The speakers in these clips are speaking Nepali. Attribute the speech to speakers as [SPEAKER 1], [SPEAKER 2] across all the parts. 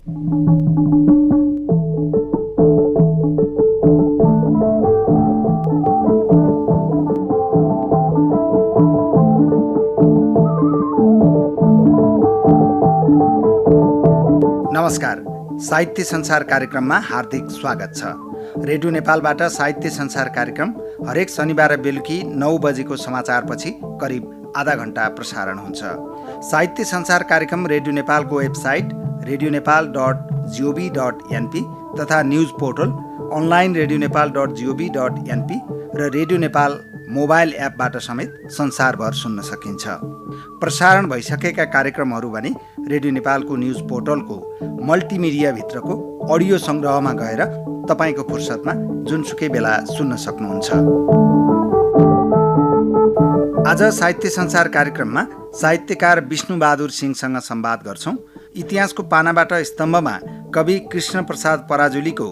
[SPEAKER 1] नमस्कार, साहित्य संसार कार्यक्रममा हार्दिक स्वागत छ। रेडियो नेपालबाट साहित्य संसार कार्यक्रम हरेक शनिबार बेलुकी 9 बजेको समाचारपछि करिब आधा घण्टा प्रसारण हुन्छ। साहित्य संसार कार्यक्रम रेडियो नेपालको वेबसाइट radionepal.gov.np तथा न्युज पोर्टल अनलाइन radionepal.gov.np र रेडियो नेपाल मोबाइल एपबाट समेत संसारभर सुन्न सकिन्छ। प्रसारण भइसकेका कार्यक्रमहरू भने रेडियो नेपालको न्युज पोर्टलको मल्टिमिडिया भित्रको अडियो सङ्ग्रहमा गएर तपाईँको फुर्सदमा जुनसुकै बेला सुन्न सक्नुहुन्छ। आज साहित्य संसार कार्यक्रममा साहित्यकार विष्णुबहादुर सिंहसँग संवाद गर्छौं। इतिहासको पानाबाट स्तम्भमा कवि कृष्ण प्रसाद पराजुलीको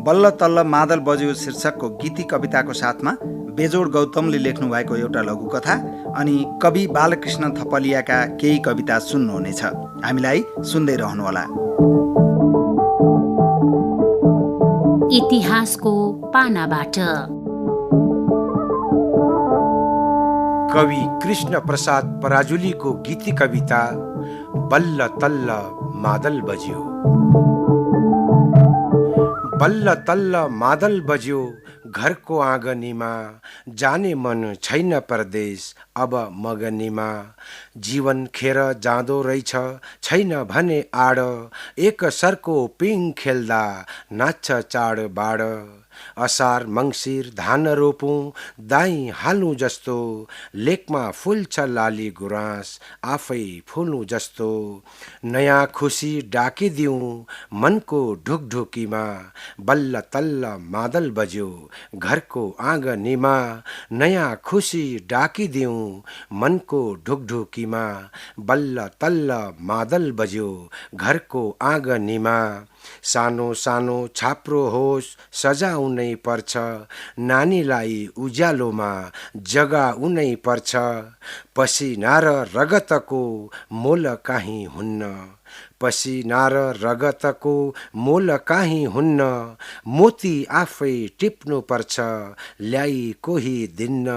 [SPEAKER 1] बल्ल तल्ल मादल बज्यो शीर्षकको गीति कविताको साथमा बेजोड गौतमले लेख्नु भएको एउटा लघुकथा अनि कवि बालकृष्ण थपलियाका केही कविता सुन्नुहुनेछ। हामीलाई सुन्दै रहनुहोला।
[SPEAKER 2] इतिहासको पानाबाट
[SPEAKER 3] कवि कृष्ण प्रसाद पराजुलीको गीति कविता बल्ल तल्ल मादल बज्यो। बल्ल तल्ल मादल बज्यो घरको आँगनीमा, जाने मन छैन परदेश अब मगनीमा। जीवन खेर जाँदो रहेछ छैन भने आड, एक सरको पिङ खेल्दा नाच्छ चाड बाड। असार मङ्सिर धान रोपौँ दाई हाल्नु जस्तो, लेकमा फुल्छ लाली गुराँस आफै फुल्नु जस्तो। नयाँ खुसी डाकिदिउँ मनको ढुकढुकीमा, बल्ल तल्ल मादल बज्यो घरको आँगनीमा। नयाँ खुसी डाकिदिउँ मनको ढुकढुकीमा, बल्ल तल्ल मादल बज्यो घरको आँगनीमा। सानो सानो छाप्रो होस् सजाउनै पर्छ, नानीलाई उज्यालोमा जगाउनै पर्छ। पसिना र रगतको मोल काहीँ हुन्न, पसिना र रगतको मोल काहीँ हुन्न। मोती आफै टिप्नु पर्छ ल्याई कोही दिन्न,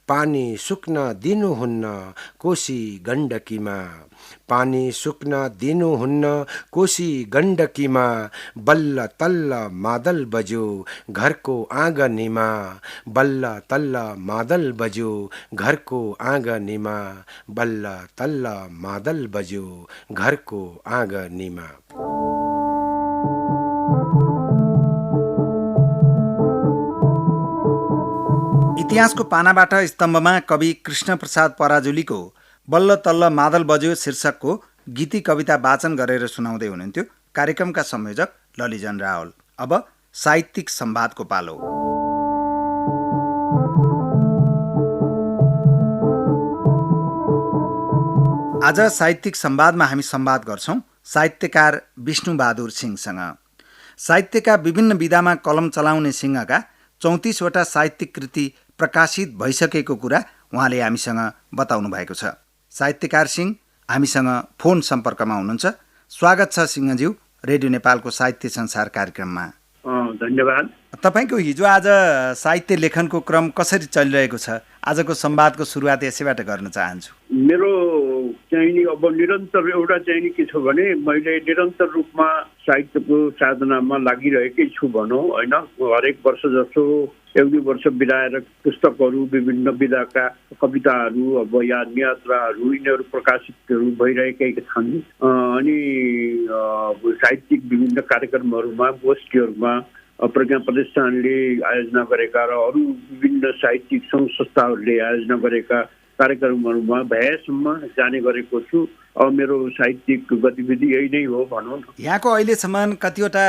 [SPEAKER 3] पानी सुक्न दिनुहुन्न कोशी गण्डकीमा। पानी सुक्न दिनुहुन्न कोशी गण्डकीमा, बल्ल तल्ल मादल बज्यो घरको आँगनीमा। बल्ल तल्ल मादल बज्यो घरको आँगनीमा, बल्ल तल्ल मादल बज्यो घरको आँगनीमा।
[SPEAKER 1] इतिहासको पानाबाट स्तम्भमा कवि कृष्ण प्रसाद पराजुलीको बल्ल तल्ल मादल बज्यो शीर्षकको गीति कविता वाचन गरेर सुनाउँदै हुनुहुन्थ्यो कार्यक्रमका संयोजक ललिजन रावल। अब साहित्यिक संवादको पालो। आज साहित्यिक संवादमा हामी संवाद गर्छौं साहित्यकार विष्णुबहादुर सिंहसँग। साहित्यका विभिन्न विधामा कलम चलाउने सिंहका 34 वटा साहित्यिक कृति प्रकाशित भइसकेको कुरा उहाँले हामीसँग बताउनु भएको छ। साहित्यकार सिंह हामीसँग फोन सम्पर्कमा हुनुहुन्छ। स्वागत छ सिंहज्यू रेडियो नेपालको साहित्य संसार कार्यक्रममा।
[SPEAKER 4] धन्यवाद।
[SPEAKER 1] तपाईको हिजो आज साहित्य लेखनको क्रम कसरी चलिरहेको छ? आजको संवादको सुरुवात यसैबाट गर्न चाहन्छु।
[SPEAKER 4] मेरो चाहिँ अब निरन्तर एउटा चाहिँ के छ भने मैले निरन्तर रूपमा साहित्यको साधनामा लागिरहेकै छु भनौँ होइन। हरेक वर्ष जस्तो एउटै वर्ष बिराएर पुस्तकहरू विभिन्न विधाका कविताहरू अब या नियात्राहरू यिनीहरू प्रकाशितहरू भइरहेकै छन्। अनि साहित्यिक विभिन्न कार्यक्रमहरूमा गोष्ठीहरूमा प्रज्ञा प्रतिष्ठानले आयोजना गरेका र अरू विभिन्न साहित्यिक सङ्घ संस्थाहरूले आयोजना गरेका कार्यक्रमहरूमा भएसम्म जाने गरेको छु। अब मेरो साहित्यिक गतिविधि यही नै हो भनौँ न।
[SPEAKER 1] यहाँको अहिलेसम्म कतिवटा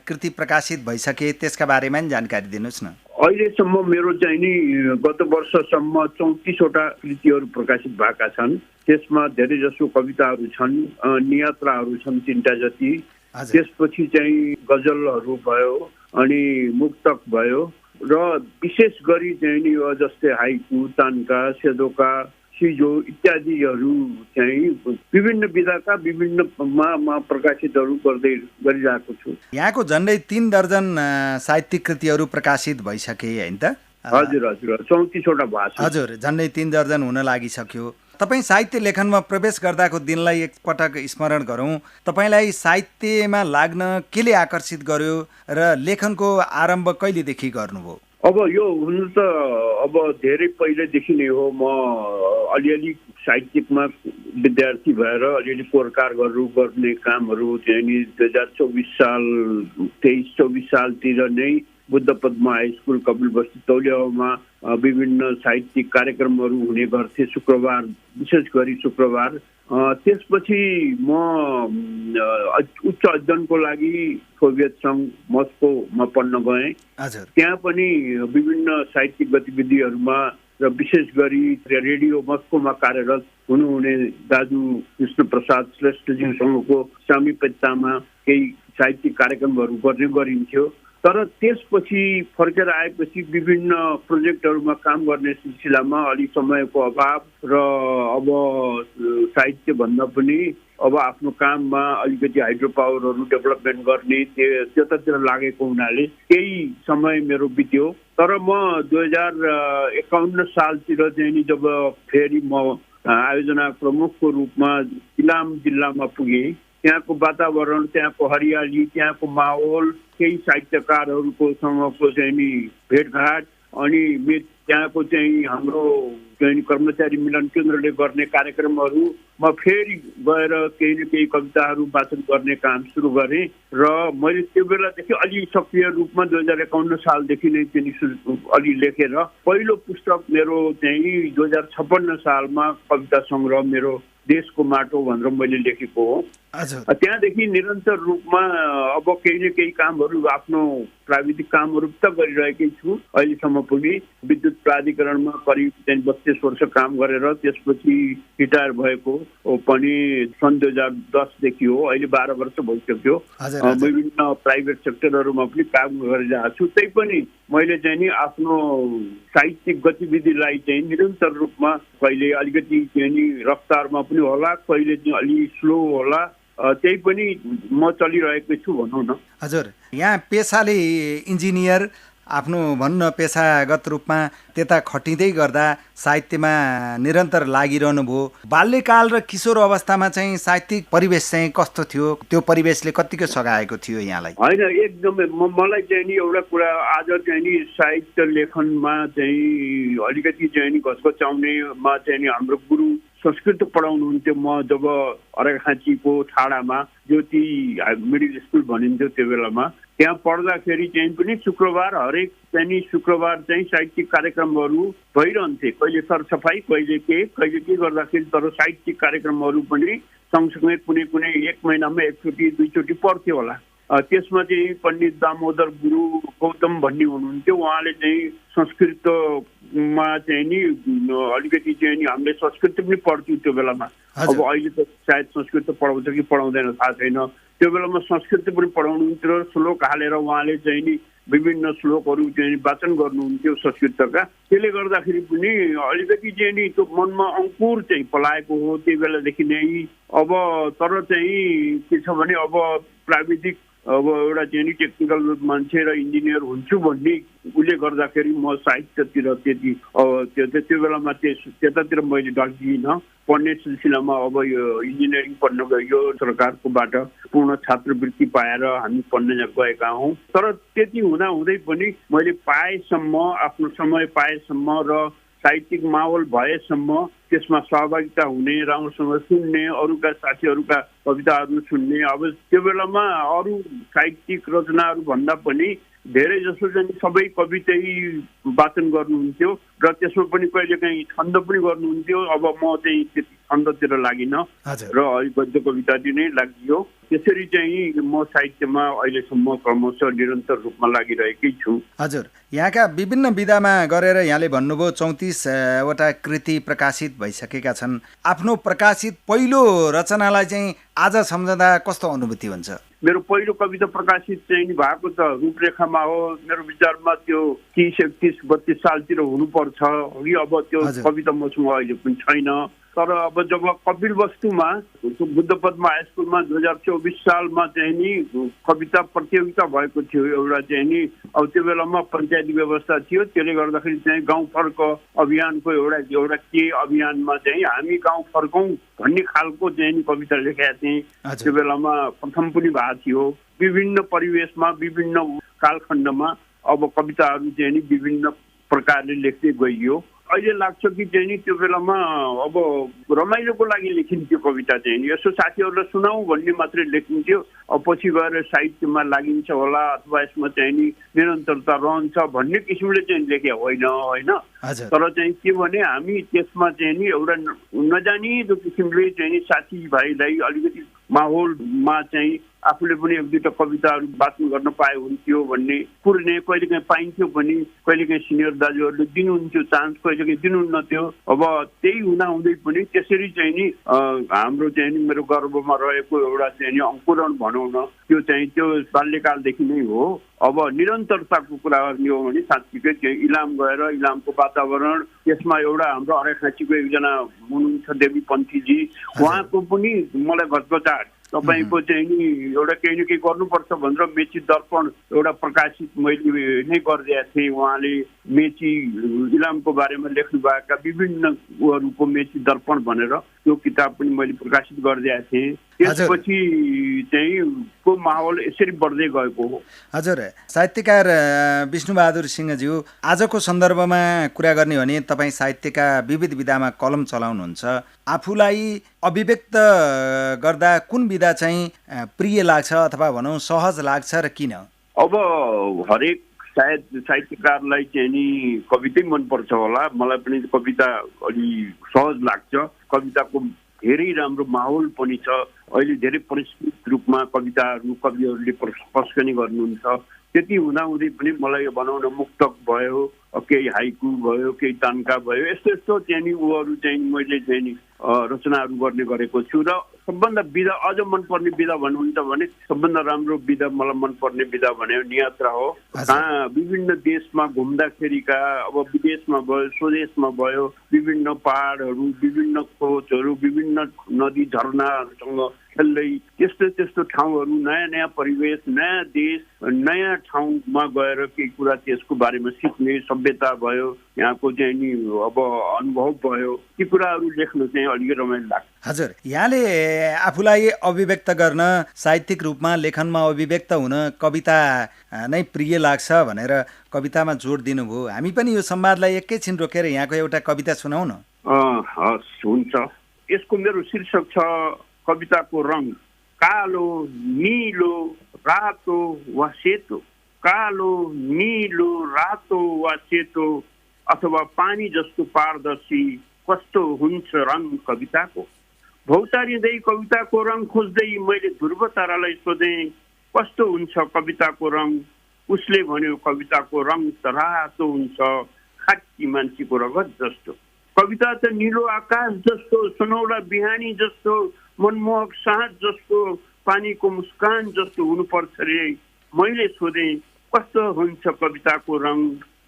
[SPEAKER 1] कृति प्रकाशित भइसके त्यसका बारेमा नि जानकारी दिनुहोस् न।
[SPEAKER 4] अहिलेसम्म मेरो चाहिँ नि गत वर्षसम्म 34 वटा कृतिहरू प्रकाशित भएका छन्। त्यसमा धेरै जसो कविताहरू छन्, नियात्राहरू छन् 3टा जति। त्यसपछि चाहिँ गजलहरू भयो अनि मुक्तक भयो र विशेष गरी चाहिँ नि जस्तै हाइकु, तानका, सेदोका, सिजो इत्यादिहरू चाहिँ विभिन्न विधाका विभिन्नमा प्रकाशितहरू गरिरहेको छु।
[SPEAKER 1] यहाँको झन्डै 3 दर्जन साहित्यिक कृतिहरू प्रकाशित भइसके हैन त?
[SPEAKER 4] हजुर हजुर 34वटा भाषा।
[SPEAKER 1] हजुर, झन्डै 3 दर्जन हुन लागिसक्यो। तपाईँ साहित्य लेखनमा प्रवेश गर्दाको दिनलाई एकपटक स्मरण गरौँ। तपाईँलाई साहित्यमा लाग्न केले आकर्षित गर्यो र लेखनको आरम्भ कहिलेदेखि गर्नुभयो?
[SPEAKER 4] अब यो हुनु त अब धेरै पहिलेदेखि नै हो। म अलिअलि साहित्यिकमा विद्यार्थी भएर अलिअलि कोरकारहरू गर्ने कामहरू चाहिँ नि 2024 साल 23-24 सालतिर नै बुद्ध पद्मा हाई स्कुल कपिलवस्तु तौलियामा विभिन्न साहित्यिक कार्यक्रमहरू हुने गर्थे शुक्रबार, विशेष गरी शुक्रबार। त्यसपछि म उच्च अध्ययनको लागि सोभियत सङ्घ मस्कोमा पढ्न गएँ। त्यहाँ पनि विभिन्न साहित्यिक गतिविधिहरूमा र विशेष गरी रेडियो मस्कोमा कार्यरत हुनुहुने दाजु कृष्ण प्रसाद श्रेष्ठज्यूसँगको सामिप्यतामा केही साहित्यिक कार्यक्रमहरू गर्ने गरिन्थ्यो। तर त्यसपछि फर्केर आएपछि विभिन्न प्रोजेक्टहरूमा काम गर्ने सिलसिलामा अलिक समयको अभाव र अब साहित्य भन्दा पनि अब आफ्नो काममा अलिकति हाइड्रो पावरहरू डेभलपमेन्ट गर्ने त्यतातिर लागेको हुनाले केही समय मेरो बित्यो। तर म 2051 सालतिर चाहिँ नि जब फेरि म आयोजना प्रमुखको रूपमा इलाम जिल्लामा पुगेँ, त्यहाँको वातावरण, त्यहाँको हरियाली, त्यहाँको माहौल, केही साहित्यकारहरूको सँगको चाहिँ नि भेटघाट अनि त्यहाँको चाहिँ हाम्रो चाहिँ कर्मचारी मिलन केन्द्रले गर्ने कार्यक्रमहरू म फेरि गएर केही न केही कविताहरू वाचन गर्ने काम सुरु गरेँ र मैले त्यो बेलादेखि अलि सक्रिय रूपमा 2051 सालदेखि नै चाहिँ अलि लेखेर पहिलो पुस्तक मेरो चाहिँ 2056 सालमा कविता सङ्ग्रह मेरो देशको माटो भनेर मैले लेखेको हो। त्यहाँदेखि निरन्तर रूपमा अब केही न केही कामहरू आफ्नो प्राविधिक कामहरू त गरिरहेकै छु। अहिलेसम्म पनि विद्युत प्राधिकरणमा करिब 32 वर्ष काम गरेर त्यसपछि रिटायर भएको पनि सन् 2010 हो। अहिले 12 वर्ष भइसक्यो। विभिन्न प्राइभेट सेक्टरहरूमा पनि काम गरिरहेको छु। त्यही पनि मैले चाहिँ नि आफ्नो साहित्यिक गतिविधिलाई चाहिँ निरन्तर रूपमा कहिले अलिकति चाहिँ नि रफ्तारमा पनि होला, कहिले चाहिँ अलि स्लो होला, त्यही पनि म चलिरहेको छु भनौँ न।
[SPEAKER 1] हजुर, यहाँ पेसाले इन्जिनियर, आफ्नो भन्न पेसागत रूपमा त्यता खटिँदै गर्दा साहित्यमा निरन्तर लागिरहनु भयो। बाल्यकाल र किशोर अवस्थामा चाहिँ साहित्यिक परिवेश चाहिँ कस्तो थियो? त्यो परिवेशले कतिको सघाएको थियो यहाँलाई?
[SPEAKER 4] होइन, एकदमै मलाई चाहिँ नि एउटा कुरा आज चाहिँ नि साहित्य लेखनमा चाहिँ अलिकति चाहिँ नि घचघचाउनेमा चाहिँ नि हाम्रो गुरु संस्कृत पढाउनुहुन्थ्यो। म जब अर्घाखाँचीको ठाडामा ज्योति मिडिल स्कुल भनिन्थ्यो त्यो बेलामा, त्यहाँ पढ्दाखेरि चाहिँ पनि शुक्रबार हरेक चाहिँ नि शुक्रबार चाहिँ साहित्यिक कार्यक्रमहरू भइरहन्थे। कहिले सरसफाइ, कहिले के गर्दाखेरि तर साहित्यिक कार्यक्रमहरू पनि सँगसँगै कुनै कुनै 1 महिनामा 1 चोटि 2 चोटि पढ्थ्यो होला। त्यसमा चाहिँ पण्डित दामोदर गुरु गौतम भन्ने हुनुहुन्थ्यो। उहाँले चाहिँ संस्कृतमा चाहिँ नि अलिकति चाहिँ नि हामीले संस्कृत पनि पढ्थ्यौँ त्यो बेलामा। अब अहिले त सायद संस्कृत पढाउँछ कि पढाउँदैन थाहा छैन। त्यो बेलामा संस्कृत पनि पढाउनुहुन्थ्यो। श्लोक हालेर उहाँले चाहिँ नि विभिन्न श्लोकहरू चाहिँ वाचन गर्नुहुन्थ्यो संस्कृतका। त्यसले गर्दाखेरि पनि अलिकति चाहिँ नि त्यो मनमा अङ्कुर चाहिँ पलाएको हो त्यही बेलादेखि नै। अब तर चाहिँ के छ भने अब प्राविधिक अब एउटा चाहिँ नि टेक्निकल मान्छे र इन्जिनियर हुन्छु भन्ने उसले गर्दाखेरि म साहित्यतिर त्यति त्यो बेलामा त्यतातिर मैले ढल्किनँ। पढ्ने सिलसिलामा अब यो इन्जिनियरिङ पढ्न गयो, सरकारकोबाट पूर्ण छात्रवृत्ति पाएर हामी पढ्न गएका हौँ। तर त्यति हुँदै पनि मैले पाएसम्म, आफ्नो समय पाएसम्म र साहित्यिक माहौल भएसम्म त्यसमा सहभागिता हुने, राम्रोसँग सुन्ने, अरूका साथीहरूका कविताहरू सुन्ने। अब त्यो बेलामा अरू साहित्यिक रचनाहरू भन्दा पनि धेरै जसो चाहिँ सबै कवितै वाचन गर्नुहुन्थ्यो र त्यसमा पनि कहिलेकाहीँ छन्द पनि गर्नुहुन्थ्यो। अब म चाहिँ त्यति छन्दतिर लागिनँ र गद्य कवितातिर नै लागियो। त्यसरी चाहिँ म साहित्यमा अहिलेसम्म क्रमशः निरन्तर रूपमा लागिरहेकै छु।
[SPEAKER 1] हजुर, यहाँका विभिन्न विधामा गरेर यहाँले भन्नुभयो 34 वटा कृति प्रकाशित भइसकेका छन्। आफ्नो प्रकाशित पहिलो रचनालाई चाहिँ आज सम्झँदा कस्तो अनुभूति हुन्छ?
[SPEAKER 4] मेरो पहिलो कविता प्रकाशित चाहिँ भएको त रूपरेखामा हो। मेरो विचारमा त्यो 31-32 सालतिर हुनुपर्छ कि अब त्यो कविता मसँग अहिले पनि छैन। तर अब जब कपिल वस्तुमा बुद्ध पद्मा हाई स्कुलमा 2024 सालमा चाहिँ नि कविता प्रतियोगिता भएको थियो एउटा चाहिँ नि, अब त्यो बेलामा पञ्चायती व्यवस्था थियो। त्यसले गर्दाखेरि चाहिँ गाउँ फर्क अभियानको एउटा के अभियानमा चाहिँ हामी गाउँ फर्कौँ भन्ने खालको चाहिँ नि कविता लेखेका थिएँ। त्यो बेलामा प्रथम पनि भएको थियो। विभिन्न परिवेशमा विभिन्न कालखण्डमा अब कविताहरू चाहिँ नि विभिन्न प्रकारले लेख्दै गइयो। अहिले लाग्छ कि चाहिँ नि त्यो बेलामा अब रमाइलोको लागि लेखिन्थ्यो कविता चाहिँ नि, यसो साथीहरूलाई सुनाऊ भन्ने मात्रै लेखिन्थ्यो। अब पछि गएर साहित्यमा लागिन्छ होला अथवा यसमा चाहिँ नि निरन्तरता रहन्छ भन्ने किसिमले चाहिँ लेखे होइन। तर चाहिँ के भने हामी त्यसमा चाहिँ नि एउटा नजानिदो किसिमले चाहिँ नि साथीभाइलाई अलिकति माहौलमा चाहिँ आफूले पनि एक दुईवटा कविताहरू वाचन गर्न पाए हुन्थ्यो भन्ने कुर्ने कहिलेकाहीँ पाइन्थ्यो पनि, कहिलेकाहीँ सिनियर दाजुहरूले दिनुहुन्थ्यो चान्स, कहिलेकाहीँ दिनुहुन्नथ्यो। अब त्यही हुँदाहुँदै पनि त्यसरी चाहिँ नि हाम्रो चाहिँ नि मेरो गर्वमा रहेको एउटा चाहिँ नि अङ्कुरण भनौँ न, त्यो चाहिँ त्यो बाल्यकालदेखि नै हो। अब निरन्तरताको कुरा गर्ने हो भने साँच्चीकै त्यो इलाम गएर इलामको वातावरण, त्यसमा एउटा हाम्रो अरेखाँचीको एकजना हुनुहुन्छ देवी पन्थीजी, उहाँको पनि मलाई घचघचाट तपाईँको चाहिँ नि एउटा केही न केही गर्नुपर्छ भनेर मेची दर्पण एउटा प्रकाशित मैले नै गरिदिएको थिएँ। उहाँले मेची इलामको बारेमा लेख्नु भएका विभिन्न उहरूको मेची दर्पण भनेर त्यो किताब पनि मैले प्रकाशित गरिदिएको थिएँ। त्यसपछि चाहिँ को माहौल यसरी बढ्दै गएको हो।
[SPEAKER 1] हजुर, साहित्यकार विष्णुबहादुर सिंहज्यू, आजको सन्दर्भमा कुरा गर्ने हो भने तपाईँ साहित्यका विविध विधामा कलम चलाउनुहुन्छ। आफूलाई अभिव्यक्त गर्दा कुन विधा चाहिँ प्रिय लाग्छ अथवा भनौँ सहज लाग्छ र किन?
[SPEAKER 4] अब हरेक सायद साहित्यकारलाई चाहिँ नि कवितै मनपर्छ होला। मलाई पनि कविता अलि सहज लाग्छ। कविताको धेरै राम्रो माहौल पनि छ। अहिले धेरै परिष्कृत रूपमा कविताहरू कविहरूले प्रस्कनी गर्नुहुन्छ। त्यति हुँदाहुँदै पनि मलाई भनौँ न मुक्तक भयो, केही हाइकु भयो, केही तानका भयो, यस्तो यस्तो चाहिँ नि उहरू चाहिँ मैले चाहिँ नि रचनाहरू गर्ने गरेको छु। र सबभन्दा विधा अझ मनपर्ने विधा भन्नुहुन्छ भने सबभन्दा राम्रो विधा मलाई मनपर्ने विधा भने नियात्रा हो। विभिन्न देशमा घुम्दाखेरिका, अब विदेशमा भयो स्वदेशमा भयो, विभिन्न पहाडहरू, विभिन्न खोजहरू, विभिन्न नदी झरनाहरूसँग खेल्दै त्यस्तो त्यस्तो ठाउँहरू, नयाँ नयाँ परिवेश, नयाँ देश, नयाँ ठाउँमा गएर केही कुरा त्यसको बारेमा सिक्ने सभ्यता भयो, यहाँको चाहिँ नि अब अनुभव भयो, ती कुराहरू लेख्न चाहिँ अलिक रमाइलो लाग्छ।
[SPEAKER 1] हजुर, यहाँले आफूलाई अभिव्यक्त गर्न, साहित्यिक रूपमा लेखनमा अभिव्यक्त हुन कविता नै प्रिय लाग्छ भनेर कवितामा जोड दिनुभयो। हामी पनि यो संवादलाई एकैछिन रोकेर यहाँको एउटा कविता सुनाउ न।
[SPEAKER 4] हस्, हुन्छ। यसको मेरो शीर्षक छ कविताको रङ। कालो, नीलो, रातो वा सेतो, कालो, नीलो, रातो वा सेतो, अथवा पानी जस्तो पारदर्शी, कस्तो हुन्छ रङ कविताको। भौतारिँदै कविताको रङ खोज्दै मैले ध्रुव तारालाई सोधेँ, कस्तो हुन्छ कविताको रङ। उसले भन्यो कविताको रङ त रातो हुन्छ, खाकी मान्छेको रगत जस्तो। कविता त निलो आकाश जस्तो, सुनौला बिहानी जस्तो, मनमोहक साँझ जस्तो, पानीको मुस्कान जस्तो हुनुपर्छ रे। मैले सोधेँ कस्तो हुन्छ कविताको रङ।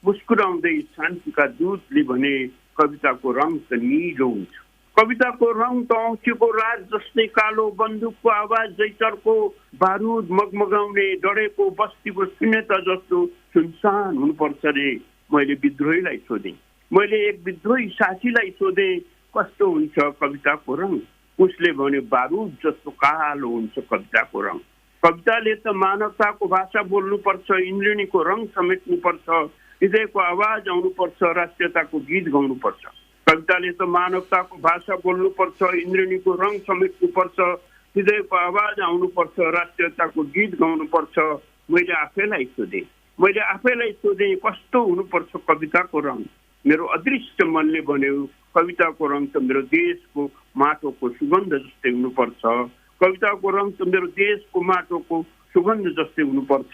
[SPEAKER 4] मुस्कुराउँदै शान्तिका दूतले भने कविताको रङ त निलो हुन्छ। कविताको रङ त औँठीको राज जस्तै कालो, बन्दुकको आवाज जैतरको बारुद मगमगाउने, डढेको बस्तीको शून्यता जस्तो सुनसान हुनुपर्छ रे। मैले विद्रोहीलाई सोधेँ, मैले एक विद्रोही साथीलाई सोधेँ कस्तो हुन्छ कविताको रङ। उसले भन्यो बारुद जस्तो कालो हुन्छ कविताको रङ। कविताले त मानवताको भाषा बोल्नुपर्छ, इन्द्रिणीको रङ समेट्नुपर्छ, हृदयको आवाज आउनुपर्छ, राष्ट्रियताको गीत गाउनुपर्छ। कविताले त मानवताको भाषा बोल्नुपर्छ, इन्द्रिणीको रङ समेट्नुपर्छ, हृदयको आवाज आउनुपर्छ, राष्ट्रियताको गीत गाउनुपर्छ। मैले आफैलाई सोधेँ कस्तो हुनुपर्छ कविताको रङ। मेरो अदृश्य मनले भन्यो कविताको रङ त मेरो देशको माटोको सुगन्ध जस्तै हुनुपर्छ। कविताको रङ त मेरो देशको माटोको सुगन्ध जस्तै हुनुपर्छ।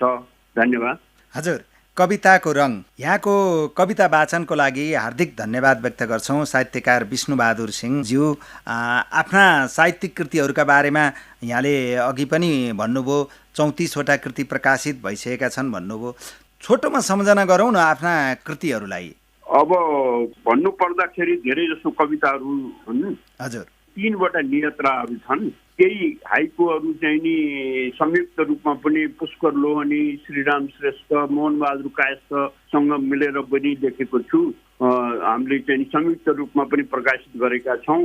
[SPEAKER 4] धन्यवाद।
[SPEAKER 1] हजुर, कविताको रङ यहाँको कविता वाचनको लागि हार्दिक धन्यवाद व्यक्त गर्छौँ साहित्यकार विष्णुबहादुर सिंहज्यू। आफ्ना साहित्यिक कृतिहरूका बारेमा यहाँले अघि पनि भन्नुभयो 34वटा कृति प्रकाशित भइसकेका छन् भन्नुभयो। छोटोमा सम्झना गरौँ न आफ्ना कृतिहरूलाई।
[SPEAKER 4] अब भन्नु पर्दाखेरि धेरै जसो कविताहरू हुन्।
[SPEAKER 1] हजुर।
[SPEAKER 4] 3वटा नियत्राहरू छन्। केही हाइकुहरू चाहिँ नि संयुक्त रूपमा पनि पुष्कर लोहनी, श्रीराम श्रेष्ठ, मोहनबहादुर कायस्थसँग मिलेर पनि लेखेको छु। हामीले चाहिँ संयुक्त रूपमा पनि प्रकाशित गरेका छौँ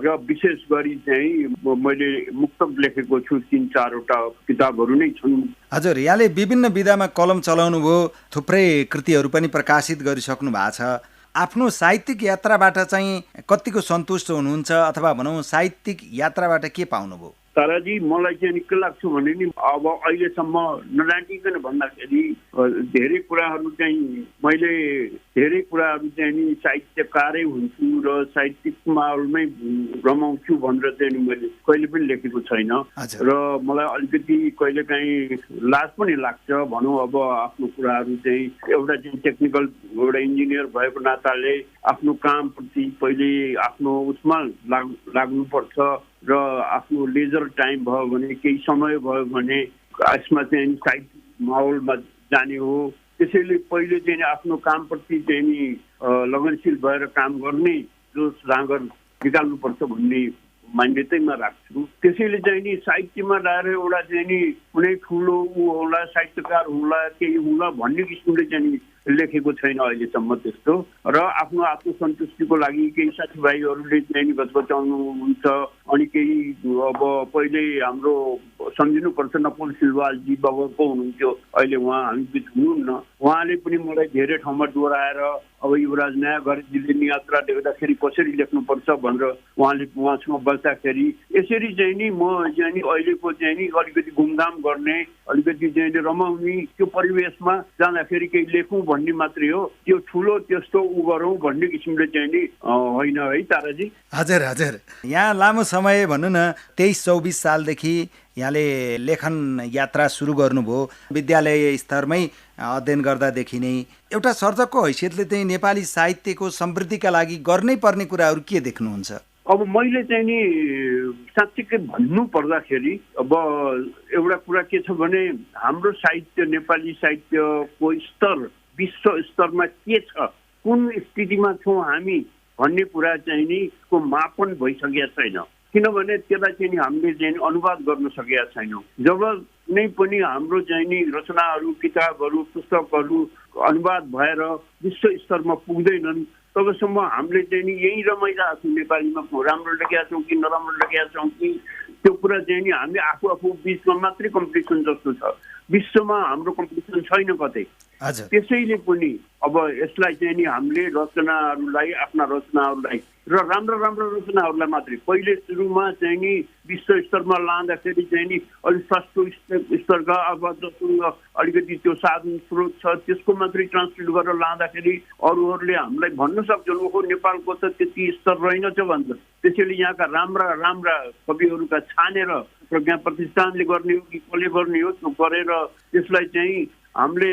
[SPEAKER 4] र विशेष गरी चाहिँ मैले मुक्तक लेखेको छु। 3-4वटा किताबहरू नै छन्।
[SPEAKER 1] हजुर, यहाँले विभिन्न विधामा कलम चलाउनु भयो, थुप्रै कृतिहरू पनि प्रकाशित गरिसक्नु भएको छ। आफ्नो साहित्यिक यात्राबाट चाहिँ कतिको सन्तुष्ट हुनुहुन्छ अथवा भनौँ साहित्यिक यात्राबाट के पाउनुभयो?
[SPEAKER 4] ताराजी, मलाई चाहिँ के लाग्छ भने नि अब अहिलेसम्म नजानिकन भन्दाखेरि धेरै कुराहरू चाहिँ मैले नि साहित्यकारै हुन्छु र साहित्यिक माहौलमै रमाउँछु भनेर चाहिँ मैले कहिले पनि लेखेको छैन र मलाई अलिकति कहिलेकाहीँ लाज पनि लाग्छ भनौँ। अब आफ्नो कुराहरू चाहिँ एउटा चाहिँ टेक्निकल एउटा इन्जिनियर भएको नाताले आफ्नो कामप्रति पहिले आफ्नो उसमा लाग्नुपर्छ र आफ्नो लेजर टाइम भयो भने केही समय भयो भने यसमा चाहिँ साहित्यिक माहौलमा जाने हो। त्यसैले पहिले चाहिँ आफ्नो कामप्रति चाहिँ नि लगनशील भएर काम गर्ने जो जाँगर निकाल्नुपर्छ भन्ने मान्यतामा राख्छु। त्यसैले चाहिँ नि साहित्यमा ल्याएर एउटा चाहिँ नि कुनै ठुलो ऊ होला, साहित्यकार होला, केही होला भन्ने किसिमले चाहिँ नि लेखेको छैन अहिलेसम्म त्यस्तो। र आफ्नो आत्मसन्तुष्टिको लागि केही साथीभाइहरूले चाहिँ नि बचाउनुहुन्छ। अनि केही अब पहिले हाम्रो सम्झिनुपर्छ नकुल सिलवालजी बाबाको हुनुहुन्थ्यो, अहिले उहाँ हामी बिच हुनुहुन्न। उहाँले पनि मलाई धेरै ठाउँमा डोराएर अब युवराज नयाँ घरजीले नियात्रा देख्दाखेरि कसरी लेख्नुपर्छ भनेर उहाँसँग बस्दाखेरि यसरी चाहिँ नि म चाहिँ नि अहिलेको चाहिँ नि अलिकति घुमघाम गर्ने, अलिकति चाहिँ रमाउने त्यो परिवेशमा जाँदाखेरि केही लेखौँ भन्ने मात्रै हो। त्यो ठुलो त्यस्तो उ गरौँ भन्ने किसिमले चाहिँ नि होइन है ताराजी।
[SPEAKER 1] हजुर हजुर, यहाँ लामो समय भनौँ न 23-24 सालदेखि यहाँले लेखन यात्रा सुरु गर्नुभयो। विद्यालय स्तरमै अध्ययन गर्दादेखि नै एउटा सर्जकको हैसियतले चाहिँ नेपाली साहित्यको समृद्धिका लागि गर्नै पर्ने कुराहरू के देख्नुहुन्छ?
[SPEAKER 4] अब मैले चाहिँ नि साँच्चीकै भन्नु पर्दाखेरि अब एउटा कुरा के छ भने हाम्रो साहित्य, नेपाली साहित्यको स्तर विश्व स्तरमा के छ, कुन स्थितिमा छौँ हामी भन्ने कुरा चाहिँ नि को मापन भइसकेका छैन। किनभने त्यसलाई चाहिँ नि हामीले चाहिँ अनुवाद गर्न सकेका छैनौँ। जब नै पनि हाम्रो चाहिँ नि रचनाहरू, किताबहरू, पुस्तकहरू अनुवाद भएर विश्व स्तरमा पुग्दैनन् तबसम्म हामीले चाहिँ नि यही रमाइरहेको छौँ। नेपालीमा राम्रो लेखेका छौँ कि नराम्रो लेखेका छौँ कि त्यो कुरा चाहिँ नि हामी आफू बिचमा मात्रै कम्पिटिसन जस्तो छ। विश्वमा हाम्रो कम्पिटिसन छैन कतै। त्यसैले पनि अब यसलाई चाहिँ नि हामीले रचनाहरूलाई, आफ्ना रचनाहरूलाई र राम्रो रचनाहरूलाई मात्रै पहिले सुरुमा चाहिँ नि विश्व स्तरमा लाँदाखेरि चाहिँ नि अलिक सस्तो स्तरका अब जसँग अलिकति त्यो साधन स्रोत छ त्यसको मात्रै ट्रान्सलेट गरेर लाँदाखेरि अरूहरूले हामीलाई भन्न सक्छन् ओहो नेपालको त त्यति स्तर रहेनछ भन्छ। त्यसैले यहाँका राम्रा कविहरूका छानेर प्रज्ञा प्रतिष्ठानले गर्ने हो कि कसले गर्ने हो त्यो गरेर त्यसलाई चाहिँ हामीले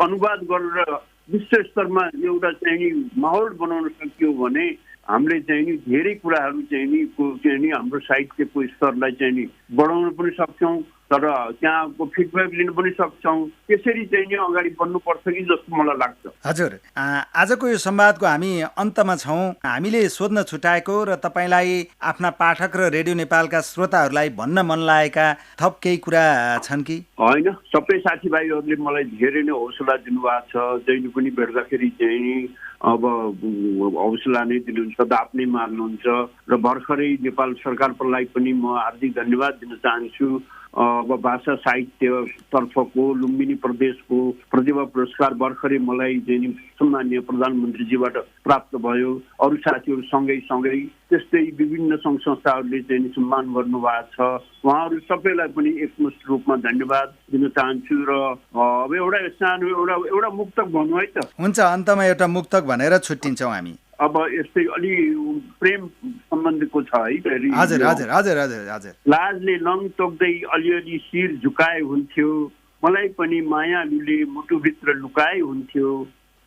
[SPEAKER 4] अनुवाद गरेर विश्व स्तरमा एउटा चाहिँ नि माहौल बनाउन सकियो भने हामीले चाहिँ नि धेरै कुराहरू चाहिँ नि हाम्रो साहित्यको स्तरलाई चाहिँ नि बढाउन पनि सक्छौँ तर त्यहाँको फिडब्याक लिन पनि सक्छौँ। त्यसरी चाहिँ नि अगाडि बढ्नुपर्छ कि जस्तो मलाई लाग्छ।
[SPEAKER 1] हजुर, आजको यो संवादको हामी अन्तमा छौँ। हामीले सोध्न छुटाएको र तपाईँलाई आफ्ना पाठक र रेडियो नेपालका श्रोताहरूलाई भन्न मन लागेका थप केही कुरा छन् कि?
[SPEAKER 4] होइन, सबै साथीभाइहरूले मलाई धेरै नै हौसला दिनुभएको छ। जहिले पनि भेट्दाखेरि चाहिँ अब हौसला नै दिनुहुन्छ, दाप नै मार्नुहुन्छ र भर्खरै नेपाल सरकारलाई पनि म हार्दिक धन्यवाद दिन चाहन्छु। अब भाषा साहित्य तर्फको लुम्बिनी प्रदेशको प्रतिभा पुरस्कार भर्खरै मलाई चाहिँ सम्माननीय प्रधानमन्त्रीजीबाट प्राप्त भयो। अरू साथीहरू सँगै त्यस्तै विभिन्न सङ्घ संस्थाहरूले चाहिँ सम्मान गर्नुभएको छ। उहाँहरू सबैलाई पनि एकमुष्ट रूपमा धन्यवाद दिन चाहन्छु। र अब एउटा सानो एउटा मुक्तक भन्नु है त।
[SPEAKER 1] हुन्छ, अन्तमा एउटा मुक्तक भनेर छुट्टिन्छौँ हामी।
[SPEAKER 4] अब यस्तै अलि प्रेम सम्बन्धको छ है फेरि।
[SPEAKER 1] हजुर हजुर हजुर हजुर हजुर।
[SPEAKER 4] लाजले लङ तोक्दै अलिअलि शिर झुकाए हुन्थ्यो, मलाई पनि मायालुले मुटुभित्र लुकाए हुन्थ्यो,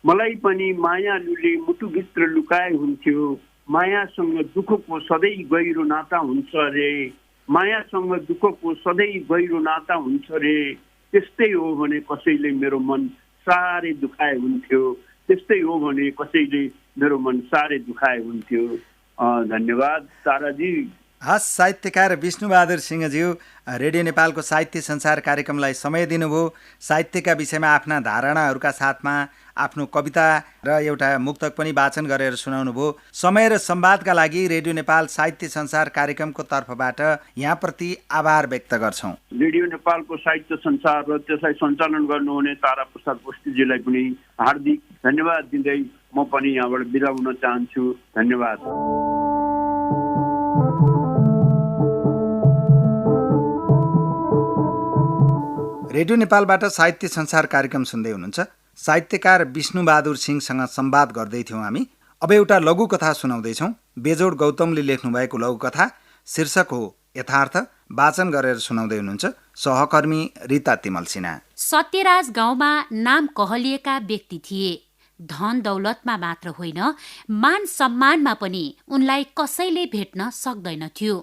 [SPEAKER 4] मलाई पनि मायालुले मुटुभित्र लुकाए हुन्थ्यो, मायासँग दुःखको सधैँ गहिरो नाता हुन्छ रे, मायासँग दुःखको सधैँ गहिरो नाता हुन्छ रे, त्यस्तै हो भने कसैले मेरो मन साह्रै दुखाए हुन्थ्यो, त्यस्तै हो भने कसैले मेरो मन साह्रै दुखाए हुन्थ्यो। धन्यवाद ताराजी।
[SPEAKER 1] हस्, साहित्यकार विष्णुबहादुर सिंहज्यू, रेडियो नेपालको साहित्य संसार कार्यक्रमलाई समय दिनुभयो। साहित्यका विषयमा आफ्ना धारणाहरूका साथमा आफ्नो कविता र एउटा मुक्तक पनि वाचन गरेर सुनाउनु भयो। समय र संवादका लागि रेडियो नेपाल साहित्य संसार कार्यक्रमको तर्फबाट यहाँप्रति आभार व्यक्त गर्छौँ।
[SPEAKER 4] रेडियो नेपालको साहित्य संसार र त्यसलाई सञ्चालन गर्नुहुने तारा प्रसाद पोस्टीजीलाई पनि हार्दिक धन्यवाद दिँदै म पनि यहाँबाट बिदा हुन चाहन्छु। धन्यवाद।
[SPEAKER 1] रेडियो नेपालबाट साहित्य संसार कार्यक्रम सुन्दै हुनुहुन्छ। साहित्यकार विष्णुबहादुर सिंहसँग संवाद गर्दै थियौँ हामी। अब एउटा लघुकथा सुनाउँदैछौँ। बेजोड गौतमले लेख्नुभएको लघुकथा, शीर्षक हो यथार्थ। वाचन गरेर सुनाउँदै हुनुहुन्छ सहकर्मी रिता तिमल सिन्हा।
[SPEAKER 2] सत्यराज गाउँमा नाम कहलिएका व्यक्ति थिए। धन दौलतमा मात्र होइन, मान सम्मानमा पनि उनलाई कसैले भेट्न सक्दैनथ्यो।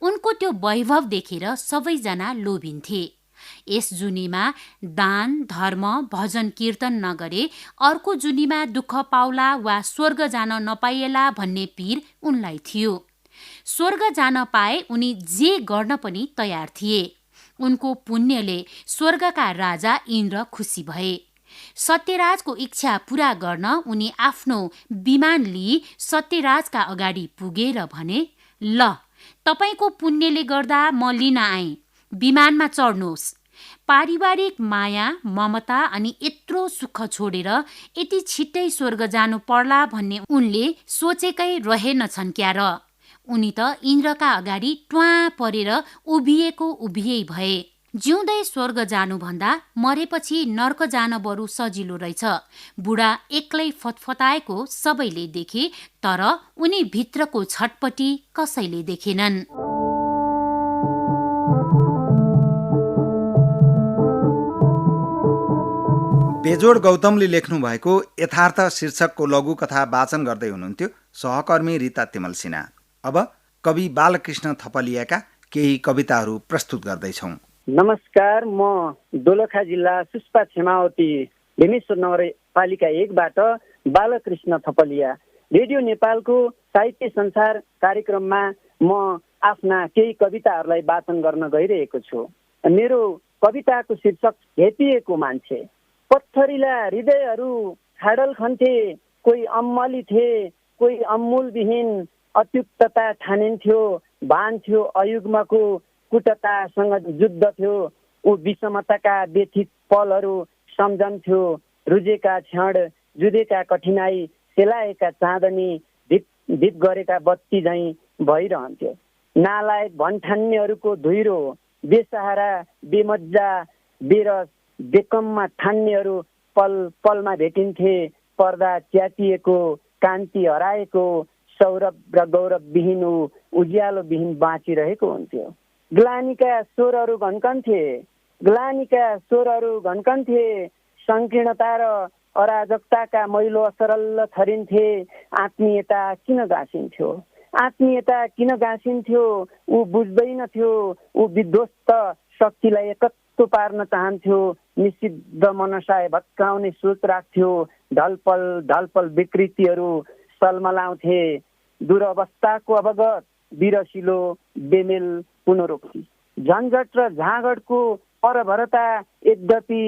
[SPEAKER 2] उनको त्यो वैभव देखेर सबैजना लोभिन्थे। यस जुनीमा दान धर्म भजन कीर्तन नगरे अर्को जुनीमा दुःख पाउला वा स्वर्ग जान नपाइएला भन्ने पीर उनलाई थियो। स्वर्ग जान पाए उनी जे गर्न पनि तयार थिए। उनको पुण्यले स्वर्गका राजा इन्द्र खुसी भए। सत्यराजको इच्छा पूरा गर्न उनी आफ्नो विमान लिई सत्यराजका अगाडि पुगेर भने, ल तपाईको पुण्यले गर्दा म लिन आएँ, विमानमा चढ्नुहोस्। पारिवारिक माया ममता अनि यत्रो सुख छोडेर यति छिट्टै स्वर्ग जानु पर्ला भन्ने उनले सोचेकै रहेनछन् क्या र। उनी त इन्द्रका अगाडि ट्वा परेर उभिएको उभियै भए। जिउँदै स्वर्ग जानुभन्दा मरेपछि नर्क जान बरु सजिलो रहेछ। बुढा एक्लै फतफताएको सबैले देखे, तर उनी भित्रको छटपटी कसैले देखेनन्।
[SPEAKER 1] बेजोड गौतमले लेख्नु भएको यथार्थ शीर्षकको लघुकथा वाचन गर्दै हुनुहुन्थ्यो सहकर्मी रिता तिमल सिन्हा। अब कवि बालकृष्ण थपलियाका केही कविताहरू प्रस्तुत गर्दैछौँ।
[SPEAKER 5] नमस्कार, म दोलखा जिल्ला सुस्पा क्षेमावती भीमेश्वर नगरपालिका 1बाट बालकृष्ण थपलिया। रेडियो नेपालको साहित्य संसार कार्यक्रममा म आफ्ना केही कविताहरूलाई वाचन गर्न गइरहेको छु। मेरो कविताको शीर्षक हेपिएको मान्छे। पत्थरिला हृदयहरू खाडल खन्थे, कोही अम्मली थिए, कोही अमूलविहीन अत्युक्तता ठानिन्थ्यो। भान थियो अयुग्मको कुटतासँग जुद्ध थियो, ऊ विषमताका व्यथित पलहरू सम्झन्थ्यो। रुजेका क्षण, जुधेका कठिनाई, सेलाएका चाँदनी, धिप गरेका बत्ती झैँ भइरहन्थ्यो। नालायक भन्ठान्नेहरूको धुइरो, बेसहारा बेमज्जा बेरस बेकममा ठान्नेहरू पल पलमा भेटिन्थे। पर्दा च्यातिएको, कान्ति हराएको, सौरभ र गौरव विहीन उज्यालो विहीन बाँचिरहेको हुन्थ्यो। ग्लानीका स्वरहरू घन्कन्थे, ग्लानीका स्वरहरू घन्कन्थे, संकीर्णता र अराजकताका मैलो असरल थरिन्थे। आत्मीयता किन गाँसिन्थ्यो, आत्मीयता किन गाँसिन्थ्यो, ऊ बुझ्दैनथ्यो। ऊ विध्वस्त शक्तिलाई एकत्व पार्न चाहन्थ्यो। निषिद्ध मनसाय भत्काउने सोच राख्थ्यो। ढलपल विकृतिहरू सलमलाउँथे। दुरवस्थाको अवगत, विरसिलो बेमेल पुनरुक्ति, झन्झट र झाँगडको परभरता। यद्यपि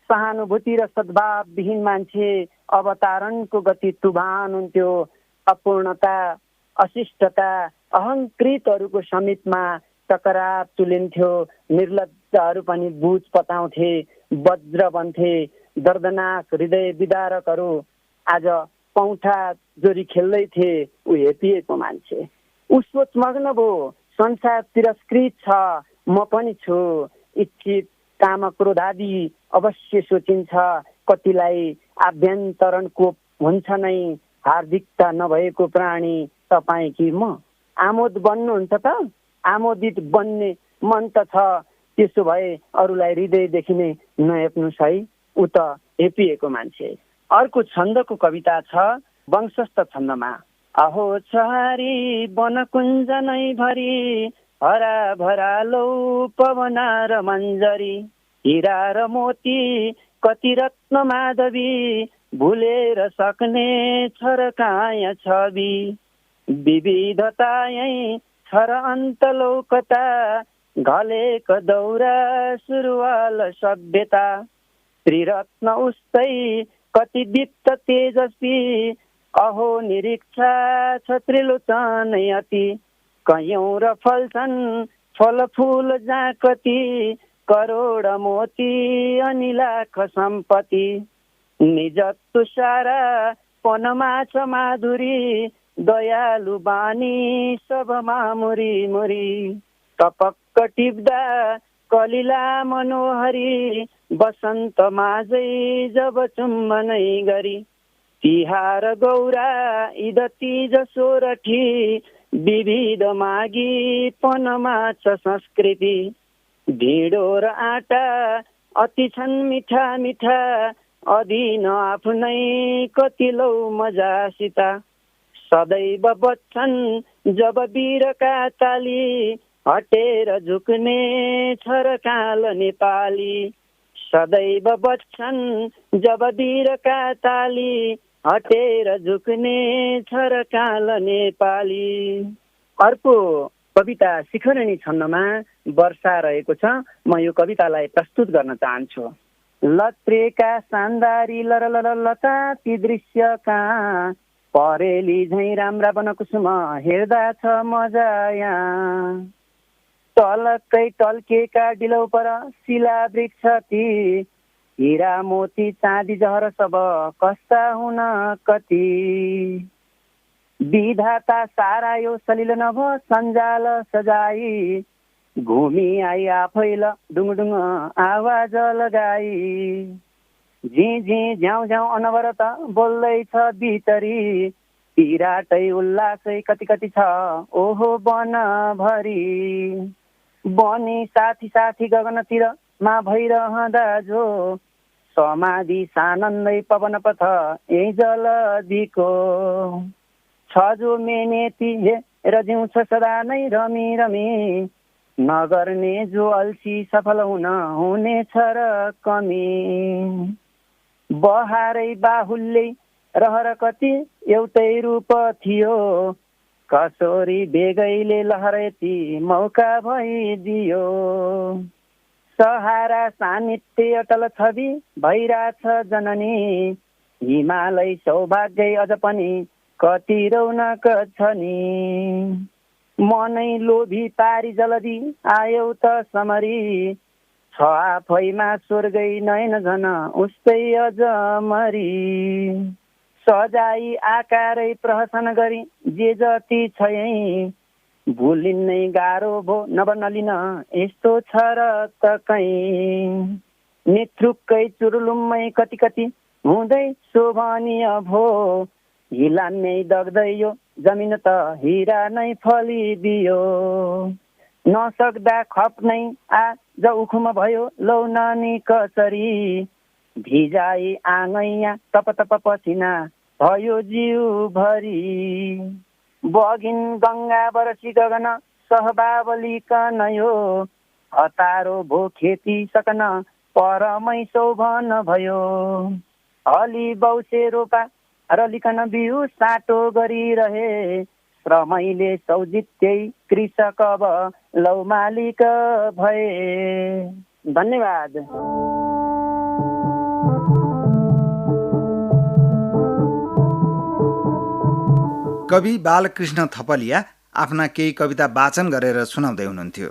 [SPEAKER 5] सहानुभूति र सद्भाव विहीन मान्छे अवतारणको गति तुभान हुन्थ्यो। अपूर्णता, अशिष्टता, अहङ्कृतहरूको समीपमा टकरार तुलिन्थ्यो। निर्लज्जहरू पनि बुझ पताउँथे, वज्र बन्थे। दर्दनाक हृदय विदारकहरू आज पौठा जोरी खेल्दै थिए। ऊ हेपिएको मान्छे। ऊ सोचमग्न भयो, संसार तिरस्कृत छ, म पनि छु। इच्छित काम क्रोधादि अवश्य सोचिन्छ। कतिलाई आभ्यन्तरणको हुन्छ नै, हार्दिकता नभएको प्राणी तपाईँ कि म। आमोद बन्नुहुन्छ त, आमोदित बन्ने मन त छ। त्यसो भए अरूलाई हृदयदेखि नै नहेप्नुहोस् है, ऊ त हेपिएको मान्छे। अर्को छन्दको कविता छ वंशस्थ छन्दमा। अहो छहारी वनकुञ्ज नै भरी हरा भरा लौ पवना र मञ्जरी, हिरा र मोती कति रत्न माधवी भुलेर सक्ने छ र काया छवि, विविधता यही छ र अन्त लौकता घलेको दौरा सुरुवाल सभ्यता, त्रिरत्न उस्तै कति दीप्त तेजस्वी अहो निरीक्षा छ त्रिलोचन अति, कैयौँ र फल्छन् फलफुल जहाँ कति करोड मोती अनि लाख सम्पत्ति, निज तुषारा पनमा छ माधुरी दयालु बानी सबमा मुरी मुरी, टपक्क टिप्दा कलिला मनोहरी बसन्त माझै जब चुम्बनै गरी, तिहार गौरा ईद तीज सोरठी विविध मागी पनमा छ संस्कृति, ढिँडो र आटा अति छन् मिठा मिठा अधीन आफ्नै कति लौ मजासित, सदैव बच्छन् जब वीरका ताली हटेर झुक्ने छ र काल नेपाली, सदैव बच्छन् जब वीरका ताली हटेर झुक्ने छ र काल नेपाली। अर्को कविता शिखरिणी छन्दमा वर्षा रहेको छ। म यो कवितालाई प्रस्तुत गर्न चाहन्छु। लत्रेका सान्दारी लरलर लता ती दृश्य कहाँ, परेली झैँ राम्रा बनकुसुम हेर्दा छ मजा यहाँ, तलकै टल्केका डिलौ पर शिला वृक्ष ती हिरा मोती चाँदी जहर सब कस्ता हुन कति, विधाता सारा यो सलिलो नभ सञ्जाल सजाई घुमी आई आफैल डुङडुङ आवाज लगाई, झी झी झ्याउ झ्याउ अनवरत बोल्दैछ भितरी पिराटै उल्लासै कति कति छ ओहो वनभरि, बनी साथी साथी गगनतिर मा भइरहँदा जो समाधि सानन्दै पवन पथ यही जलधिको, छ जो मेनेती हेर जिउँछ सदा नै रमी रमी, नगर्ने जो अल्छी सफल हुनेछ र कमी, बहारै बाहुल्यै रहर कति एउटै रूप थियो, कसोरी बेगैले लहरेती मौका भइदियो, सहारा सानिध्य अटल छवि भइराछ जननी, हिमालय सौभाग्य अझ पनि कति रौनक छ नि, मनै लोभी पारी जलदी आयौ त समरी, छ आफैमा स्वर्गै नयन झन उस्तै अजमरी, सजाई आकारै प्रहसन गरी जे जति छ यही, भुलिन्नै गाह्रो भो नबनलिन यस्तो छ र त कहीँ, नेत्रुक्कै चुरुलुम्मै कति कति हुँदै शोभनीय भो, हिलान्नै दग्दै यो जमिन त हिरा नै फलिदियो, नसक्दा खप्नै आज उखुम भयो लौ नानी कसरी, भिजाई आँगैया तप तप पसिना भयो जिउभरि, बगिन गङ्गा बरसी गगन सहबावलिकन यो, हतारो भो खेती सकन परमै शोभन भयो, हली बौसे रोपा रलिकन बिउ साटो गरिरहे, श्रमैले सौजित्यै कृषक अब लौ मालिक भए। धन्यवाद।
[SPEAKER 1] कवि बालकृष्ण थपलिया आफ्ना केही कविता वाचन गरेर सुनाउँदै हुनुहुन्थ्यो।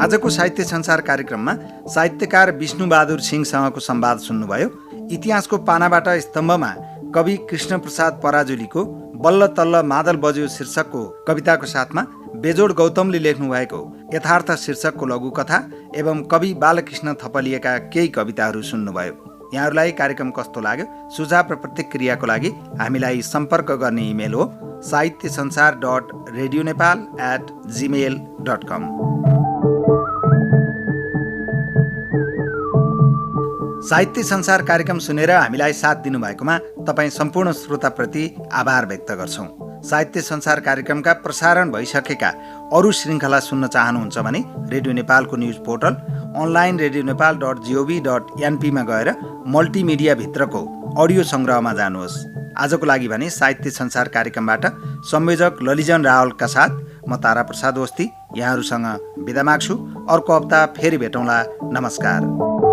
[SPEAKER 1] आजको साहित्य संसार कार्यक्रममा साहित्यकार विष्णुबहादुर सिंहसँगको संवाद सुन्नुभयो। इतिहासको पानाबाट स्तम्भमा कवि कृष्णप्रसाद पराजुलीको बल्ल तल्ल मादल बज्यो शीर्षकको कविताको साथमा बेजोड गौतमले लेख्नुभएको यथार्थ शीर्षकको लघुकथा एवं कवि बालकृष्ण थपलियाका केही कविताहरू सुन्नुभयो। यहाँहरूलाई कार्यक्रम कस्तो लाग्यो? सुझाव र प्रतिक्रियाको लागि हामीलाई सम्पर्क गर्ने इमेल हो sahityasansar.radionepal@gmail.com। साहित्य संसार कार्यक्रम सुनेर हामीलाई साथ दिनुभएकोमा तपाईँ सम्पूर्ण श्रोताप्रति आभार व्यक्त गर्छौँ। साहित्य संसार कार्यक्रमका प्रसारण भइसकेका अरू श्रृङ्खला सुन्न चाहनुहुन्छ भने रेडियो नेपालको न्युज पोर्टल अनलाइन radionepal.gov.np मा गएर मल्टिमिडिया भित्रको अडियो सङ्ग्रहमा जानुहोस्। आजको लागि भने साहित्य संसार कार्यक्रमबाट संयोजक ललिजन रावलका साथ म तारा प्रसाद ओस्ती यहाँहरूसँग बिदा माग्छु। अर्को हप्ता फेरि भेटौँला। नमस्कार।